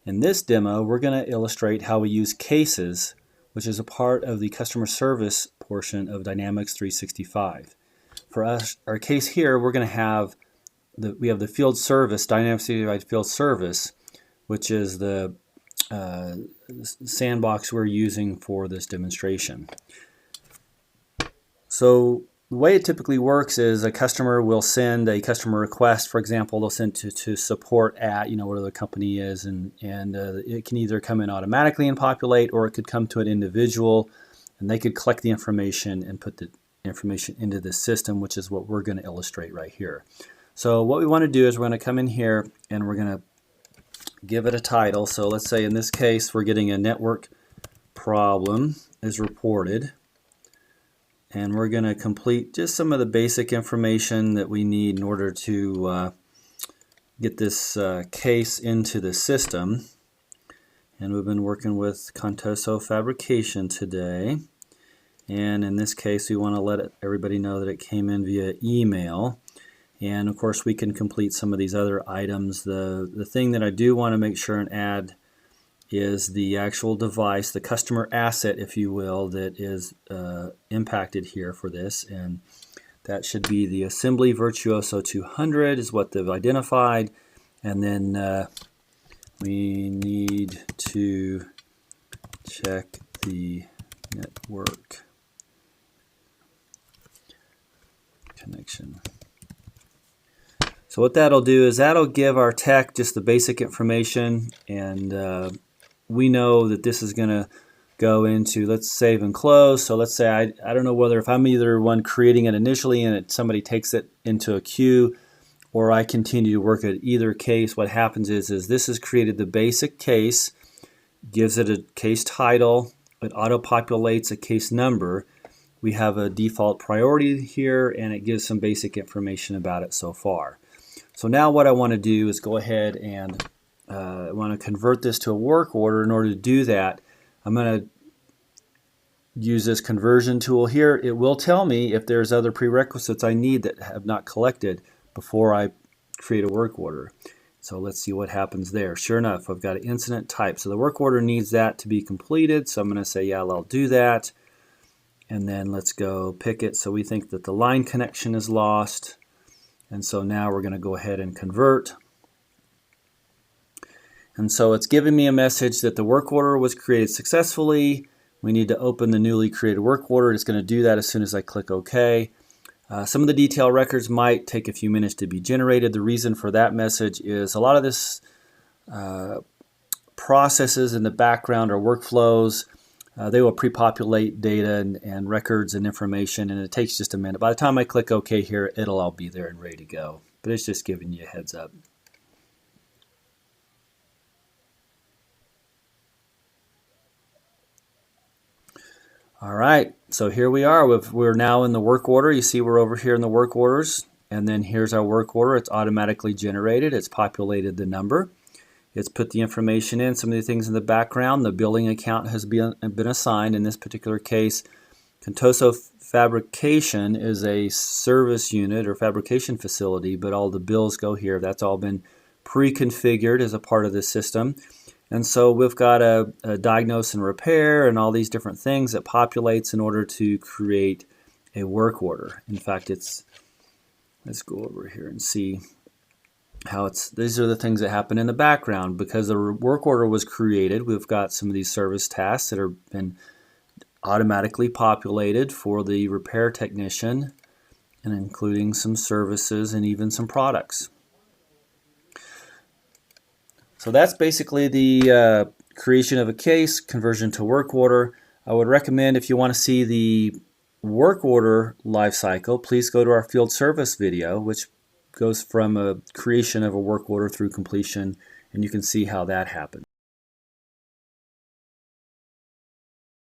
In this demo, we're going to illustrate how we use cases, which is a part of the customer service portion of Dynamics 365. For us, our case here, we're going to have we have the field service, Dynamics 365 field service, which is the sandbox we're using for this demonstration. So the way it typically works is a customer will send a customer request. For example, they'll send to support at, whatever the company is, and it can either come in automatically and populate, or it could come to an individual and they could collect the information and put the information into the system, which is what we're going to illustrate right here. So what we want to do is we're going to come in here and we're going to give it a title. So let's say in this case we're getting a network problem is reported, and we're going to complete just some of the basic information that we need in order to get this case into the system. And we've been working with Contoso Fabrication today, and in this case we want to let everybody know that it came in via email. And of course we can complete some of these other items. The thing that I do want to make sure and add is the actual device, the customer asset, if you will, that is impacted here for this, and that should be the Assembly Virtuoso 200 is what they've identified. And then we need to check the network connection. So what that'll do is that'll give our tech just the basic information, and we know that this is going to go into, let's save and close. So let's say I don't know whether if I'm either one creating it initially and somebody takes it into a queue, or I continue to work at either case. What happens is this has created the basic case, gives it a case title, it auto-populates a case number. We have a default priority here, and it gives some basic information about it so far. So now what I want to do is go ahead and I want to convert this to a work order. In order to do that, I'm going to use this conversion tool here. It will tell me if there's other prerequisites I need that have not collected before I create a work order. So let's see what happens there. Sure enough, I've got an incident type. So the work order needs that to be completed. So I'm going to say, yeah, I'll do that. And then let's go pick it. So we think that the line connection is lost. And so now we're going to go ahead and convert. And so it's giving me a message that the work order was created successfully. We need to open the newly created work order. It's going to do that as soon as I click OK. Some of the detail records might take a few minutes to be generated. The reason for that message is a lot of this processes in the background or workflows. They will pre-populate data and records and information, and it takes just a minute. By the time I click OK here, it'll all be there and ready to go. But it's just giving you a heads up. All right, so here we are. We're now in the work order. You see we're over here in the work orders, and then here's our work order. It's automatically generated. It's populated the number. It's put the information in, some of the things in the background. The billing account has been assigned. In this particular case, Contoso Fabrication is a service unit or fabrication facility, but all the bills go here. That's all been pre-configured as a part of the system. And so we've got a diagnose and repair and all these different things that populates in order to create a work order. In fact, let's go over here and see how these are the things that happen in the background. Because the work order was created, we've got some of these service tasks that have been automatically populated for the repair technician, and including some services and even some products. So that's basically the creation of a case, conversion to work order. I would recommend, if you want to see the work order lifecycle, please go to our field service video, which goes from a creation of a work order through completion, and you can see how that happens.